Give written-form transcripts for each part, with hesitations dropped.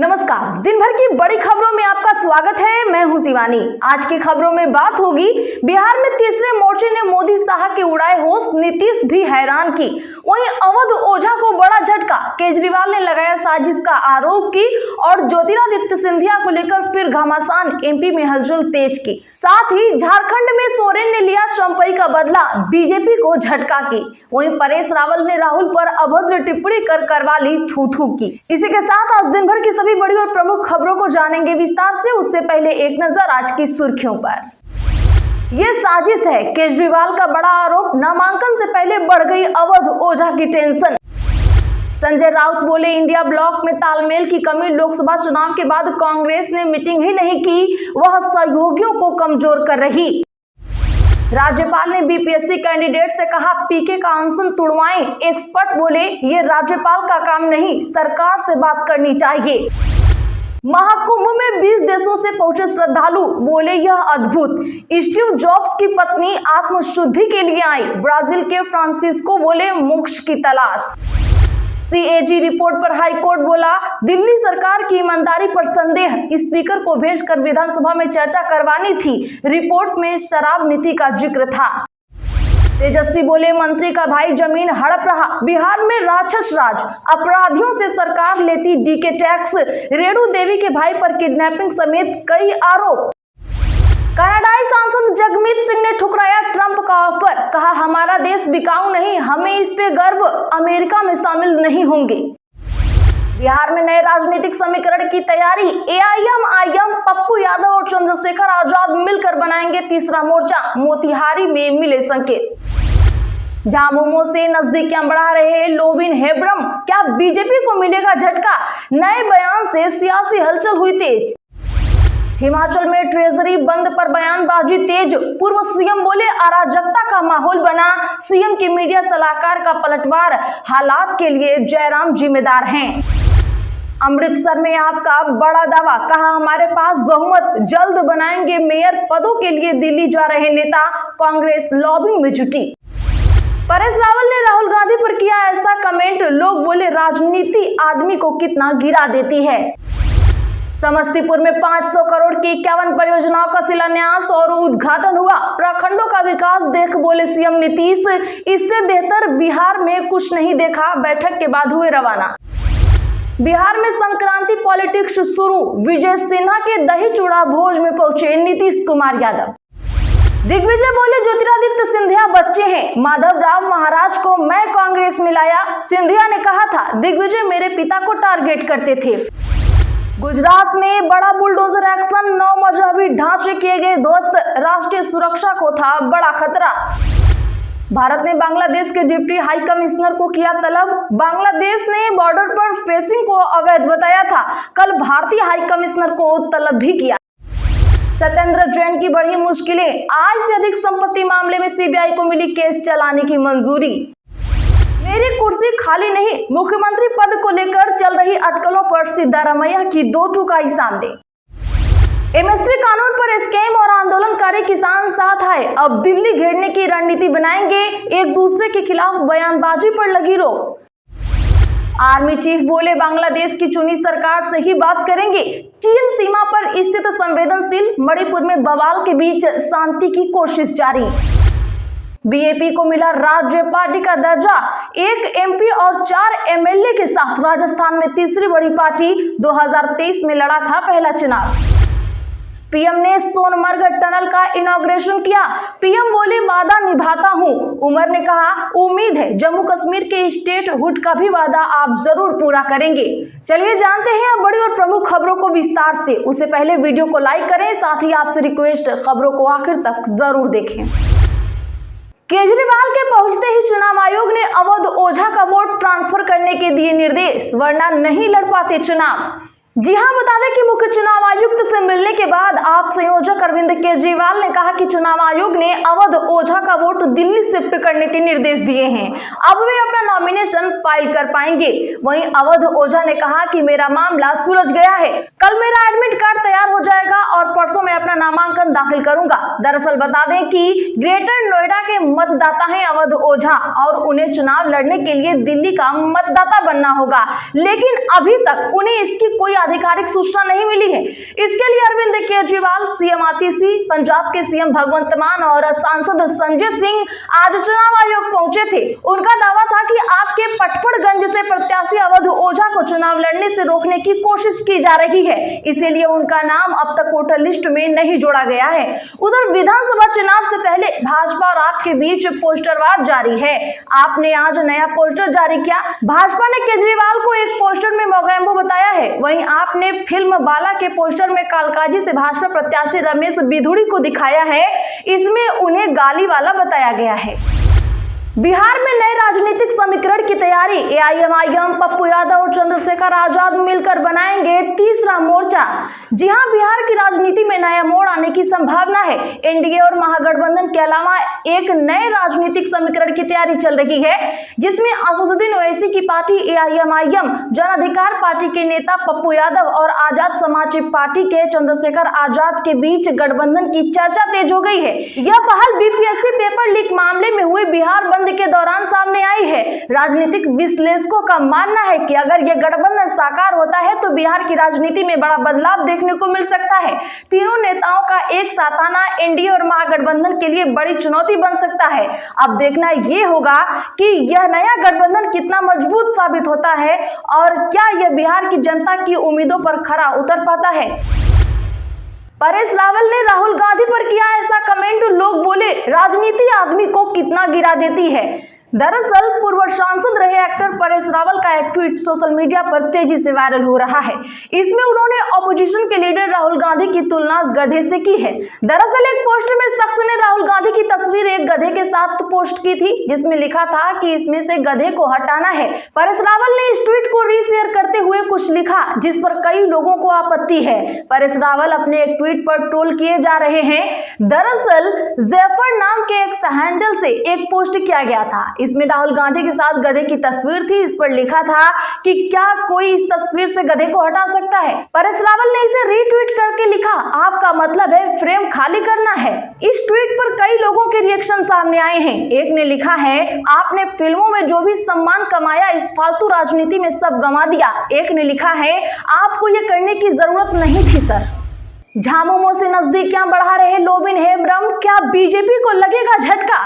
नमस्कार। दिन भर की बड़ी खबरों में आपका स्वागत है। मैं हूं शिवानी। आज की खबरों में बात होगी, बिहार में तीसरे मोर्चे ने मोदी शाह के उड़ाए होश, नीतीश भी हैरान की। वहीं अवध ओझा को बड़ा झटका, केजरीवाल ने लगाया साजिश का आरोप की और ज्योतिरादित्य सिंधिया को लेकर फिर घमासान, एमपी में हलचल तेज की। साथ ही झारखंड में सोरेन ने लिया चंपई का बदला, बीजेपी को झटका की। वहीं परेश रावल ने राहुल पर अभद्र टिप्पणी कर करवा ली थू थू की। इसी के साथ आज दिन भर की सभी बड़ी और प्रमुख खबरों को जानेंगे विस्तार से। उससे पहले एक नजर आज की सुर्खियों पर। ये साजिश है, केजरीवाल का बड़ा आरोप, नामांकन से पहले बढ़ गई अवध ओझा की टेंशन। संजय राउत बोले, इंडिया ब्लॉक में तालमेल की कमी, लोकसभा चुनाव के बाद कांग्रेस ने मीटिंग ही नहीं की, वह सहयोगियों को कमजोर कर रही। राज्यपाल ने बीपीएससी कैंडिडेट से कहा, पीके का अनशन तुड़वाएं। एक्सपर्ट बोले, ये राज्यपाल का काम नहीं, सरकार से बात करनी चाहिए। महाकुंभ में 20 देशों से पहुंचे श्रद्धालु, बोले यह अद्भुत। स्टीव जॉब्स की पत्नी आत्मशुद्धि के लिए आई। ब्राजील के फ्रांसिस्को बोले, मोक्ष की तलाश। सीएजी रिपोर्ट पर हाईकोर्ट बोला, दिल्ली सरकार की ईमानदारी पर संदेह, स्पीकर को भेजकर विधानसभा में चर्चा करवानी थी। रिपोर्ट में शराब नीति का जिक्र था। तेजस्वी बोले, मंत्री का भाई जमीन हड़प रहा, बिहार में राक्षस राज, अपराधियों से सरकार लेती डीके टैक्स। रेणु देवी के भाई पर किडनैपिंग समेत कई आरोप। कनाडाई सांसद जगमीत सिंह ने ठुकराया ट्रंप का ऑफर, कहा हमारा देश बिकाऊ नहीं, हमें इस पे गर्व, अमेरिका में शामिल नहीं होंगे। बिहार में नए राजनीतिक समीकरण की तैयारी, एआईएमआईएम, पप्पू यादव और चंद्रशेखर आजाद मिलकर बनाएंगे तीसरा मोर्चा, मोतिहारी में मिले संकेत। झामुमो से नजदीकियां बढ़ा रहे लोविन हेब्रम, क्या बीजेपी को मिलेगा झटका? नए बयान से सियासी हलचल हुई तेज। हिमाचल में ट्रेजरी बंद पर बयानबाजी तेज, पूर्व सीएम बोले अराजकता का माहौल बना, सीएम के मीडिया सलाहकार का पलटवार, हालात के लिए जयराम जिम्मेदार हैं। अमृतसर में आपका बड़ा दावा, कहा हमारे पास बहुमत, जल्द बनाएंगे मेयर पदों के लिए दिल्ली जा रहे नेता, कांग्रेस लॉबिंग में जुटी। परेश रावल ने राहुल गांधी पर किया ऐसा कमेंट, लोग बोले राजनीति आदमी को कितना गिरा देती है। समस्तीपुर में 500 करोड़ की 51 परियोजनाओं का शिलान्यास और उद्घाटन हुआ, प्रखंडों का विकास देख बोले सीएम नीतीश, इससे बेहतर बिहार में कुछ नहीं देखा, बैठक के बाद हुए रवाना। बिहार में संक्रांति पॉलिटिक्स शुरू, विजय सिन्हा के दही चूड़ा भोज में पहुंचे नीतीश कुमार यादव। दिग्विजय बोले ज्योतिरादित्य सिंधिया बच्चे हैं, माधव राव महाराज को मैं कांग्रेस में लाया, सिंधिया ने कहा था दिग्विजय मेरे पिता को टारगेट करते थे। गुजरात में बड़ा बुलडोजर एक्शन, 9 मजहबी ढांचे किए गए ध्वस्त, राष्ट्रीय सुरक्षा को था बड़ा खतरा। भारत ने बांग्लादेश के डिप्टी हाई कमिश्नर को किया तलब, बांग्लादेश ने बॉर्डर पर फेंसिंग को अवैध बताया था, कल भारतीय हाई कमिश्नर को तलब भी किया। सत्येंद्र जैन की बढ़ी मुश्किलें, आय से अधिक संपत्ति मामले में सीबीआई को मिली केस चलाने की मंजूरी। मेरी कुर्सी खाली नहीं, मुख्यमंत्री पद को लेकर चल रही अटकलों पर सिद्धारमैया की दो टुकाई सामने। एमएसपी कानून पर स्कैम और आंदोलनकारी किसान साथ आए, अब दिल्ली घेरने की रणनीति बनाएंगे, एक दूसरे के खिलाफ बयानबाजी पर लगी रोक। आर्मी चीफ बोले बांग्लादेश की चुनी सरकार से ही बात करेंगे, चीन सीमा पर स्थित संवेदनशील मणिपुर में बवाल के बीच शांति की कोशिश जारी। बीएपी को मिला राज्य पार्टी का दर्जा, 1 एमपी और 4 एमएलए के साथ राजस्थान में तीसरी बड़ी पार्टी, 2023 में लड़ा था पहला चुनाव। पीएम ने सोनमर्ग टनल का इनॉग्रेशन किया, पीएम बोले वादा निभाता हूं। उमर ने कहा उम्मीद है जम्मू कश्मीर के स्टेटहुड का भी वादा आप जरूर पूरा करेंगे। चलिए जानते हैं अब बड़ी और प्रमुख खबरों को विस्तार से। उससे पहले वीडियो को लाइक करें, साथ ही आपसे रिक्वेस्ट, खबरों को आखिर तक जरूर देखें। केजरीवाल के पहुंचते ही चुनाव आयोग ने अवध ओझा का वोट ट्रांसफर करने के दिए निर्देश, वरना नहीं लड़ पाते चुनाव। जी हां, बता दें कि मुख्य चुनाव आयुक्त से मिलने के बाद आप संयोजक अरविंद केजरीवाल ने कहा कि चुनाव आयोग ने अवध ओझा का वोट दिल्ली शिफ्ट करने के निर्देश दिए हैं, अब वे अपना नॉमिनेशन फाइल कर पाएंगे। वहीं अवध ओझा ने कहा कि मेरा मामला सुलझ गया है, कल मेरा एडमिट कार्ड तैयार हो जाएगा और परसों मैं अपना नामांकन दाखिल करूंगा। दरअसल बता दें कि ग्रेटर नोएडा के मतदाता हैं अवध ओझा और उन्हें चुनाव लड़ने के लिए दिल्ली का मतदाता बनना होगा, लेकिन अभी तक उन्हें इसकी कोई आधिकारिक सूचना नहीं मिली है। इसके लिए अरविंद केजरीवाल, सीएम आतिशी, पंजाब के सीएम भगवंत मान और सांसद संजय सिंह आज चुनाव आयोग पहुंचे थे। उनका दावा था कि आपके पटपड़गंज से प्रत्याशी अवध ओझा को चुनाव लड़ने से रोकने की कोशिश की जा रही है, इसीलिए उनका नाम अब तक वोटर लिस्ट में नहीं जोड़ा गया है। उधर विधानसभा चुनाव से पहले भाजपा और आप के बीच पोस्टरवार जारी है। आपने आज नया पोस्टर जारी किया। भाजपा ने केजरीवाल को एक पोस्टर में मोगैम्बो बताया है, वहीं आपने फिल्म बाला के पोस्टर में कालकाजी से भाजपा प्रत्याशी रमेश बिधूड़ी को दिखाया है। इसमें उन्हें गाली वाला बताया गया है। बिहार में नए राजनीतिक समीकरण की तैयारी। एआईएमआईएम, पप्पू यादव और चंद्रशेखर आजाद मिलकर बनाएंगे तीसरा मोर्चा। जी हां, बिहार की राजनीति में नया मोड़ आने की संभावना है। एनडीए और महागठबंधन के अलावा एक नए राजनीतिक समीकरण की तैयारी चल रही है, जिसमें असदुद्दीन ओवैसी की पार्टी एआईएमआईएम, जन अधिकार पार्टी के नेता पप्पू यादव और आजाद समाज पार्टी के चंद्रशेखर आजाद के बीच गठबंधन की चर्चा तेज हो गई है। यह पहल बीपीएससी पेपर लीक मामले में हुए बिहार के दौरान सामने आई है। राजनीतिक विश्लेषकों का मानना है कि अगर यह गठबंधन साकार होता है तो बिहार की राजनीति में बड़ा बदलाव देखने को मिल सकता है। तीनों नेताओं का एक साथ आना एनडीए और महागठबंधन के लिए बड़ी चुनौती बन सकता है। अब देखना यह होगा कि यह नया गठबंधन कितना मजबूत साबित होता है और क्या यह बिहार की जनता की उम्मीदों पर खरा उतर पाता है। परेश रावल ने राहुल गांधी पर किया ऐसा कमेंट, लोग बोले राजनीति आदमी को कितना गिरा देती है। दरअसल पूर्व सांसद रहे एक्टर परेश रावल का एक ट्वीट सोशल मीडिया पर तेजी से वायरल हो रहा है। इसमें उन्होंने ऑपोजिशन के लीडर राहुल गांधी की तुलना गधे से की है। दरअसल एक पोस्ट में शख्स ने राहुल गांधी की तस्वीर एक गधे के साथ पोस्ट की थी, जिसमें लिखा था कि इसमें से गधे को हटाना है। परेश रावल ने इस ट्वीट को रीशेयर करते हुए कुछ लिखा, जिस पर कई लोगों को आपत्ति है। परेश रावल अपने एक ट्वीट पर ट्रोल किए जा रहे हैं। दरअसल जैफर नाम के एक हैंडल से एक पोस्ट किया गया था। इसमें राहुल गांधी के साथ गधे की तस्वीर थी। इस पर लिखा था कि क्या कोई इस तस्वीर से गधे को हटा सकता है। परेश रावल ने इसे रीट्वीट करके लिखा, आपका मतलब है फ्रेम खाली करना है। इस ट्वीट पर कई लोगों के रिएक्शन सामने आए हैं। एक ने लिखा है, आपने फिल्मों में जो भी सम्मान कमाया इस फालतू राजनीति में सब गंवा दिया। एक ने लिखा है, आपको ये करने की जरूरत नहीं थी सर। झामुमो से नजदीकियां बढ़ा रहे लोबिन हेम्ब्रम, क्या बीजेपी को लगेगा झटका।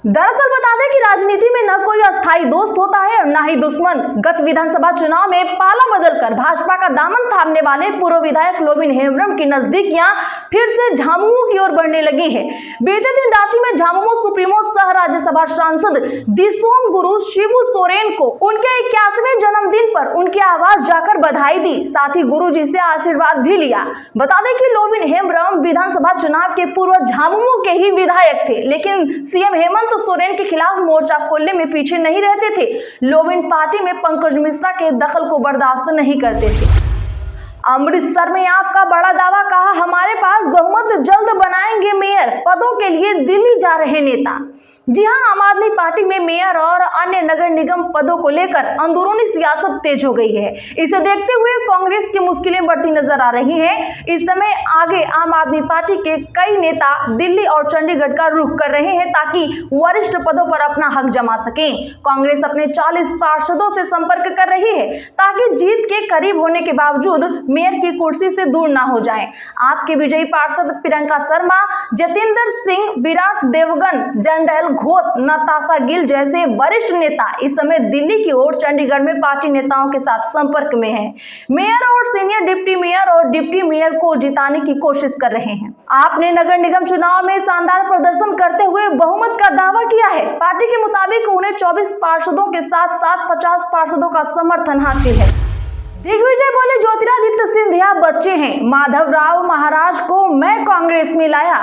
दरअसल बता दें कि राजनीति में न कोई अस्थायी दोस्त होता है और न ही दुश्मन। गत विधानसभा चुनाव में पाला बदलकर भाजपा का दामन थामने वाले पूर्व विधायक लोबिन हेम्ब्रम की नजदीकियां फिर से झामुमो की ओर बढ़ने लगी है। बीते दिन रांची में झामुमो सुप्रीमो सह राज्यसभा सांसद दिसोम गुरु शिबू सोरेन को उनके 81वें जन्मदिन पर उनके आवास जाकर बधाई दी, साथ ही गुरु जी से आशीर्वाद भी लिया। बता दें कि लोबिन हेम्ब्रम विधानसभा चुनाव के पूर्व झामुमो के ही विधायक थे, लेकिन सीएम हेमंत सोरेन के खिलाफ मोर्चा खोलने में पीछे नहीं रहते थे। लोबिन पार्टी में पंकज मिश्रा के दखल को बर्दाश्त नहीं करते थे। अमृतसर में आपका बड़ा दावा, कहा हमारे पास बहुमत, जल्द बनाएंगे मेयर। पदों के लिए दिल्ली जा रहे नेता। जी हां, आम आदमी पार्टी में मेयर और अन्य नगर निगम पदों को लेकर अंदरूनी सियासत तेज हो गई है। इसे देखते हुए कांग्रेस की मुश्किलें बढ़ती नजर आ रही हैं। इस समय आगे आम आदमी पार्टी के कई नेता दिल्ली और चंडीगढ़ का रुख कर रहे हैं ताकि वरिष्ठ पदों पर अपना हक जमा सकें। कांग्रेस अपने 40 पार्षदों से संपर्क कर रही है ताकि जीत के करीब होने के बावजूद मेयर की कुर्सी से दूर ना हो जाएं। आपके विजयी पार्षद प्रियंका शर्मा, जतेंद्र सिंह, विराट देवगन, जनरल घोष, नताशा गिल जैसे वरिष्ठ नेता इस समय दिल्ली की ओर चंडीगढ़ में पार्टी नेताओं के साथ संपर्क में हैं। मेयर और सीनियर डिप्टी मेयर और डिप्टी मेयर को जिताने की कोशिश कर रहे हैं। आपने नगर निगम चुनाव में शानदार प्रदर्शन करते हुए बहुमत का दावा किया है। पार्टी के मुताबिक उन्हें 24 पार्षदों के साथ साथ 50 पार्षदों का समर्थन हासिल है। दिग्विजय बोले ज्योतिरादित्य सिंधिया बच्चे हैं, माधव राव महाराज को मैं कांग्रेस में लाया।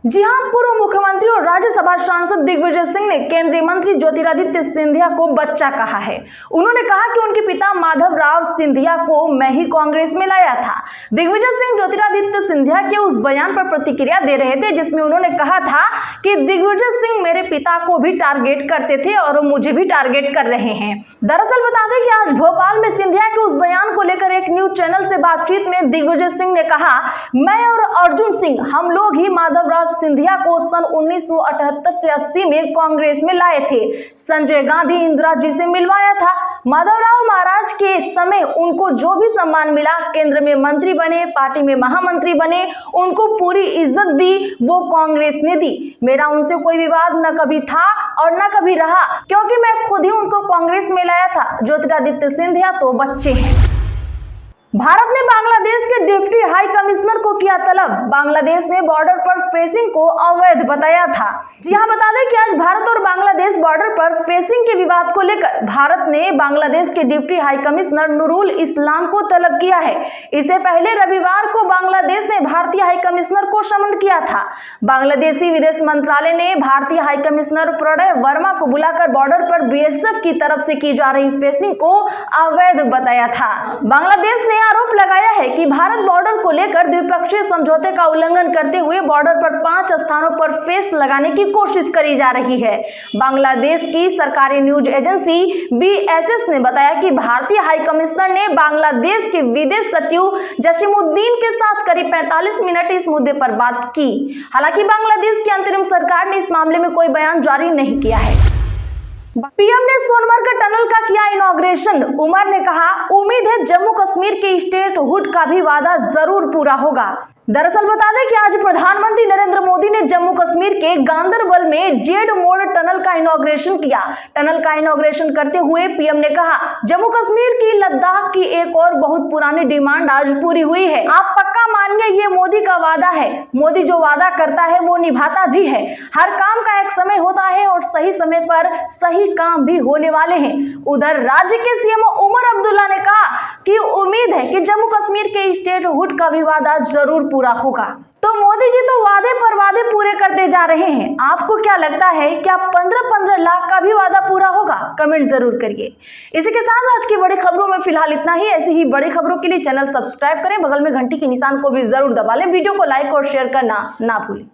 जी हां, पूर्व मुख्यमंत्री और राज्यसभा सांसद दिग्विजय सिंह ने केंद्रीय मंत्री ज्योतिरादित्य सिंधिया को बच्चा कहा है। उन्होंने कहा कि उनके पिता माधव राव सिंधिया को मैं ही कांग्रेस में लाया था। दिग्विजय सिंह ज्योतिरादित्य सिंधिया के उस बयान पर प्रतिक्रिया दे रहे थे जिसमें उन्होंने कहा था कि दिग्विजय सिंह मेरे पिता को भी टारगेट करते थे और मुझे भी टारगेट कर रहे हैं। दरअसल बता दें कि आज भोपाल में सिंधिया के उस बयान को लेकर एक न्यूज चैनल से बातचीत में दिग्विजय सिंह ने कहा, मैं और अर्जुन सिंह हम लोग ही माधव राव सिंधिया को सन 1978 से 80 में कांग्रेस में लाए थे। संजय गांधी इंदिरा जी से मिलवाया था। माधवराव महाराज के समय उनको जो भी सम्मान मिला, केंद्र में मंत्री बने, पार्टी में महामंत्री बने, उनको पूरी इज्जत दी वो कांग्रेस ने दी। मेरा उनसे कोई विवाद न कभी था और न कभी रहा, क्योंकि मैं खुद ही उनको कांग्रेस में लाया था। ज्योतिरादित्य सिंधिया तो बच्चे हैं। भारत ने बांग्लादेश के डिप्टी हाई कमिश्नर को किया तलब। बांग्लादेश ने बॉर्डर पर फेंसिंग को अवैध बताया था। जी हां, बता दें कि आज भारत और बांग्लादेश बॉर्डर पर फेंसिंग के विवाद को लेकर भारत ने बांग्लादेश के डिप्टी हाई कमिश्नर नूरुल इस्लाम को तलब किया है। इससे पहले रविवार को बांग्लादेश ने भारतीय हाई कमिश्नर को समन किया था। बांग्लादेशी विदेश मंत्रालय ने भारतीय हाई कमिश्नर प्रणय वर्मा को बुलाकर बॉर्डर पर बीएसएफ की तरफ से की जा रही फेंसिंग को अवैध बताया था। बांग्लादेश ने आरोप लगाया है कि भारत बॉर्डर को लेकर द्विपक्षीय समझौते का उल्लंघन करते हुए बॉर्डर पर 5 स्थानों पर फेंस लगाने की कोशिश करी जा रही है। बांग्लादेश की सरकारी न्यूज एजेंसी बीएसएस ने बताया कि भारतीय हाई कमिश्नर ने बांग्लादेश के विदेश सचिव जसीमुद्दीन के साथ करीब 45 मिनट इस मुद्दे पर बात की। हालांकि बांग्लादेश की अंतरिम सरकार ने इस मामले में कोई बयान जारी नहीं किया है। पीएम ने सोनमर्ग टनल का किया इनॉग्रेशन। उमर ने कहा, उम्मीद है जम्मू कश्मीर के स्टेटहुड का भी वादा जरूर पूरा होगा। दरअसल बता दें कि आज प्रधानमंत्री नरेंद्र मोदी ने जम्मू कश्मीर के गांदरबल में जेड मोड़ टनल का इनॉग्रेशन किया। टनल का इनॉग्रेशन करते हुए पीएम ने कहा, जम्मू कश्मीर की लद्दाख की एक और बहुत पुरानी डिमांड आज पूरी हुई है। आप पक्का मानिए, ये मोदी का वादा है। मोदी जो वादा करता है वो निभाता भी है। हर काम का एक समय होता है और सही समय पर सही काम भी होने वाले हैं। उधर राज्य के सीएम उमर अब्दुल्ला ने कहा कि उम्मीद है कि जम्मू कश्मीर के स्टेटहुड का भी वादा जरूर पूरा होगा। तो मोदी जी तो वादे पर वादे पूरे करते जा रहे हैं। आपको क्या लगता है, क्या 15-15 लाख का भी वादा पूरा होगा? कमेंट जरूर करिए। इसी के साथ आज की बड़ी खबरों में फिलहाल इतना ही। ऐसी ही बड़ी खबरों के लिए चैनल सब्सक्राइब करें, बगल में घंटी के निशान को भी जरूर दबा लें, वीडियो को लाइक और शेयर करना ना भूलें।